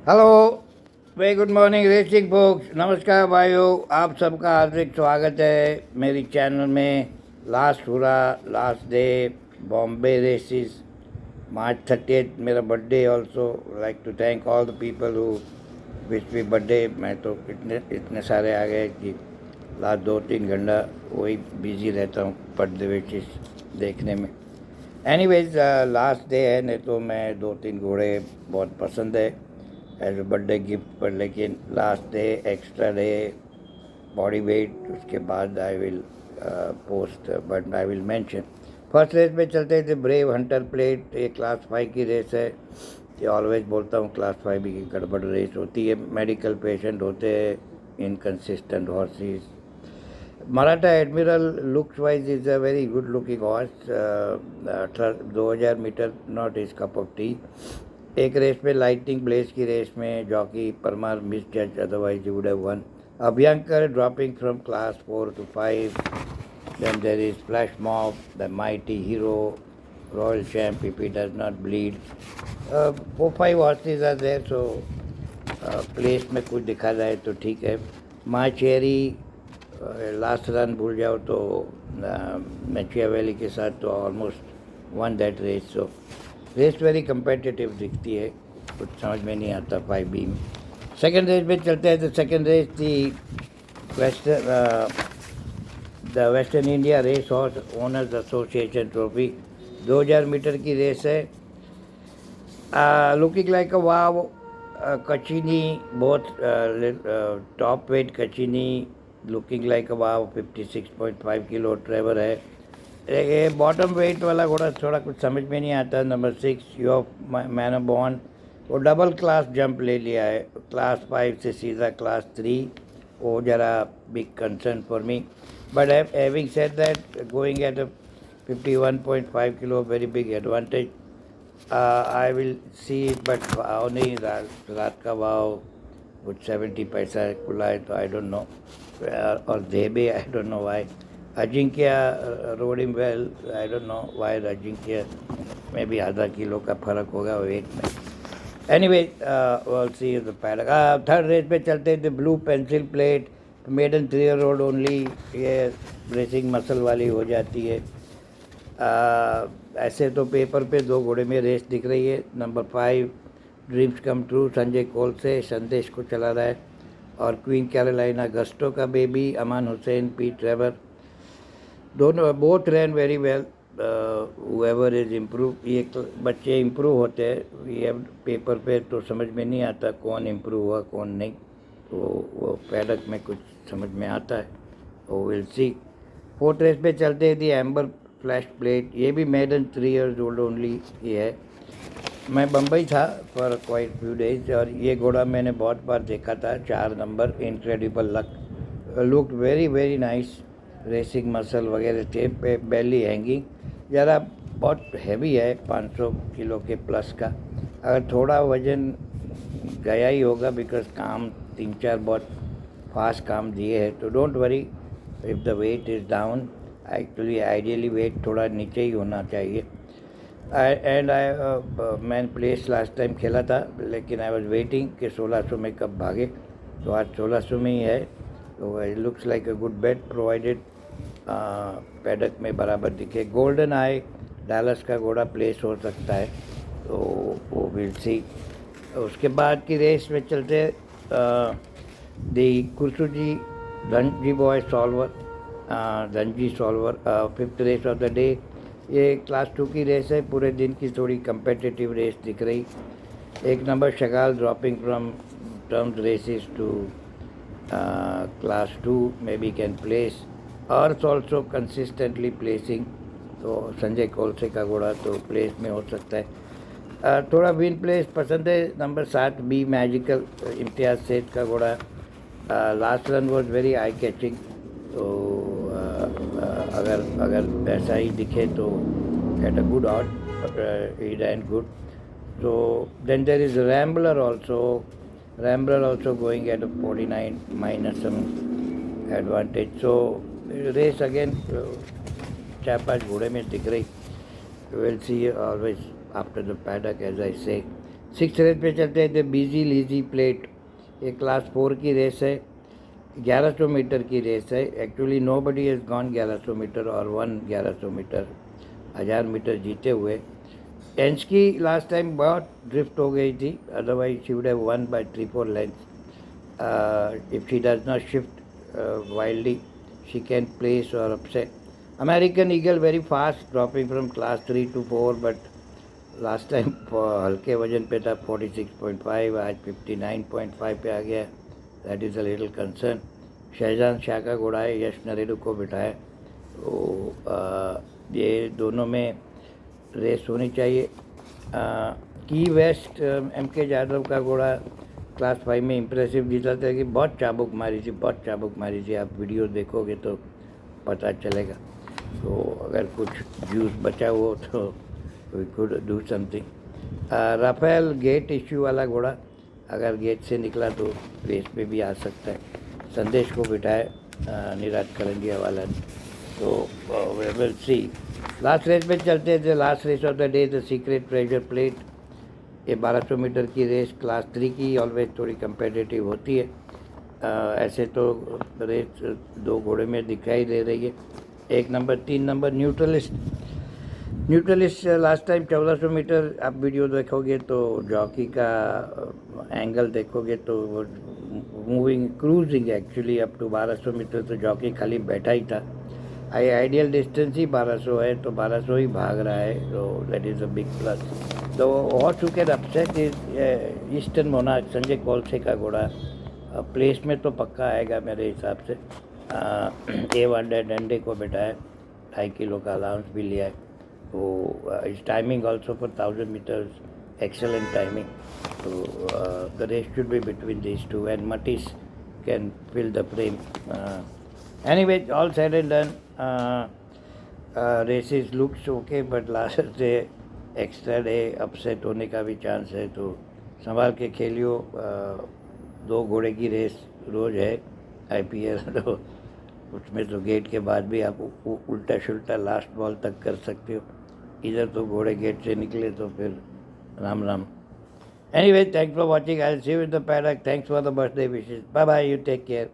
Hello, very good morning racing folks. नमस्कार भाइयों, आप सबका हार्दिक स्वागत है मेरी चैनल में। Last day Bombay races, March 30th मेरा birthday. Also like to thank all the people who wish me birthday. मैं तो इतने इतने सारे आ गए कि लास्ट 2-3 घंटा वही बिजी रहता हूँ बर्थडे विशेस देखने में। एनीवेज, लास्ट डे है, नहीं तो मैं 2-3 घोड़े बहुत पसंद है एज ए बर्थडे गिफ्ट पर, लेकिन last day extra day body weight, उसके बाद I will post, but I will mention. First race में चलते थे ब्रेव हंटर प्लेट। ये क्लास 5 की रेस है। ये ऑलवेज बोलता हूँ, क्लास 5 की गड़बड़ रेस होती है। मेडिकल पेशेंट होते हैं, inconsistent horses. Maratha admiral looks wise is a very good looking horse. 2000 metre not is cup of tea. एक रेस में लाइटिंग ब्लेस की रेस में जॉकी परमार मिस जज, otherwise would have won. Abhyankar dropping from class 4 to 5. Then there is Flash Mob, the mighty hero, Royal Champ if he does not bleed. 4-5 horses are there, so place में कुछ दिखा जाए तो ठीक है। माँ चेरी लास्ट रन भूल जाओ तो मैचिया वैली के साथ तो almost won that race. So race very competitive दिखती है, कुछ समझ में नहीं आता 5B में। सेकेंड रेस में चलते हैं तो सेकेंड रेस थी Western India race horse owners association trophy. 2000 metre की रेस है। लुकिंग लाइक अ वाव, कचीनी, बहुत टॉप वेट कचीनी, looking like a wow. 56.5 kilo Trevor है। ये बॉटम वेट वाला घोड़ा थोड़ा कुछ समझ में नहीं आता। Number 6 you man of bond, वो डबल क्लास जंप ले लिया है, क्लास 5 से सीधा क्लास 3। वो ज़रा big concern for me, but having said that going at 51.5 kilo very big advantage. I will see, but भाव नहीं, रात का भाव कुछ 70 पैसा खुला है, तो आई डोंट नो। और देबे, I don't know why. Ajinkya rode him well, I don't know why Ajinkya में भी आधा किलो का फर्क होगा वेट में। Anyway, we'll see the paddock. Third race पे चलते थे blue pencil plate, maiden 3 year-old only. ये रेसिंग मसल वाली हो जाती है। ऐसे तो पेपर पे 2 घोड़े में रेस दिख रही है। Number 5 dreams come true, Sanjay Kolse Sandesh को चला रहा है। और क्वीन कैरोलाइना गस्टो का baby Aman Husain P Trevor, दोनों both ran very well. However is improve, ये बच्चे इम्प्रूव होते हैं। ये पेपर पे तो समझ में नहीं आता कौन इम्प्रूव हुआ कौन नहीं, तो वो पैडक में कुछ समझ में आता है, वो विल सी। फोर्थ रेस पे चलते थी एम्बर फ्लैश प्लेट, ये भी मेडन 3 years-old ओनली ये है। मैं बम्बई था फॉर क्वाइट फ्यू डेज, और ये घोड़ा मैंने बहुत बार देखा था। 4 number incredible luck, look very very nice. Racing muscle वगैरह थे पे, बेली हैंगिंग, ज़रा बहुत हैवी है, 500 किलो के प्लस का। अगर थोड़ा वजन गया ही होगा, बिकॉज काम 3-4 बहुत फास्ट काम दिए हैं, तो don't worry if the weight is down. Actually ideally weight थोड़ा नीचे ही होना चाहिए। मैंने प्लेस लास्ट टाइम खेला था, लेकिन आई वॉज वेटिंग कि 1600 में कब भागे, तो आज 1600 में ही है। तो it looks like a good bet, provided paddock में बराबर दिखे। गोल्डन आई डालस का घोड़ा प्लेस हो सकता है, तो वो विल सी। उसके बाद की रेस में चलते दी कुर्सुजी Dhanji boy solver, Dhanji solver, fifth race of the day. ये क्लास 2 की रेस है, पूरे दिन की थोड़ी कंपेटिटिव रेस दिख रही। एक नंबर शगाल dropping from terms races to class 2, may be can place or also consistently placing, तो संजय कोलसे का घोड़ा तो प्लेस में हो सकता है। थोड़ा विन प्लेस पसंद है। Number 7 B magical, Imtiaz Seth का घोड़ा। Last run was very eye catching, तो अगर ऐसा ही दिखे तो at a good odd, he ran good. So then there is Rambler also going at a 49 minus some advantage. So race again, 4-5 घोड़े में दिख रही। We'll see always after the paddock, as I say. 6 race पे चलते हैं तो busy lizzie plate, ये class 4 की रेस है, 1100 मीटर की रेस है। Actually nobody has gone 1100 metre और 1100 मीटर 1000 मीटर जीते हुए। टेंस की लास्ट टाइम बहुत ड्रिफ्ट हो गई थी, otherwise she would have won by 3-4 lengths. If she does not shift wildly she can place or upset. American Eagle very fast dropping from class 3 to 4, but last time हल्के वजन पे था 46.5, आज 59.5 पे आ गया। That is a little concern. Shahzan Shah का घोड़ा है, यश नरेडू को बिठाए, तो ये दोनों में रेस होनी चाहिए। की वेस्ट एम के यादव का घोड़ा क्लास 5 में इम्प्रेसिव जीता था कि बहुत चाबुक मारी थी, बहुत चाबुक मारी थी। आप वीडियो देखोगे तो पता चलेगा। तो अगर कुछ जूस बचा हो तो we could do something. Rafael gate issue वाला घोड़ा अगर गेट से निकला तो रेस में भी आ सकता है। संदेश को बिठाए निराज करंजिया वाला ने, तो we will see. Last race में चलते थे, last race of the day the secret treasure plate. ये 1200 मीटर की रेस क्लास 3 की ऑलवेज थोड़ी कंपेटिटिव होती है। ऐसे तो रेस दो घोड़े में दिखाई दे रही है। 1 number 3 number neutralist last time 1400 metre आप वीडियो देखोगे तो जॉकी का एंगल देखोगे तो वो moving cruising actually up to 1200 metre, तो जॉकी खाली बैठा ही था। आइडियल डिस्टेंस ही 1200 है, तो 1200 ही भाग रहा है, तो that is a big plus. तो horse who can upset is Eastern Monarch, Sanjay Kolse का घोड़ा। प्लेस में तो पक्का आएगा मेरे हिसाब से। A1 डंडे को बिठाया, 2.5 किलो का अलाउंस भी लिया है। तो his timing also for 1000 metres excellent timing. So the race should be between these two, and Matis can fill the frame. Anyway, all said and done, races looks okay, but last day extra day upset होने का भी chance है, तो संभाल के खेलियो। 2 घोड़े की race रोज़ है IPL, तो उसमें तो गेट के बाद भी आप उल्टा शुल्टा लास्ट बॉल तक कर सकते हो। इधर तो घोड़े गेट से निकले तो फिर Ram Ram. Anyway, thanks for watching. I'll see you in the paddock. Thanks for the birthday wishes. Bye bye. You take care.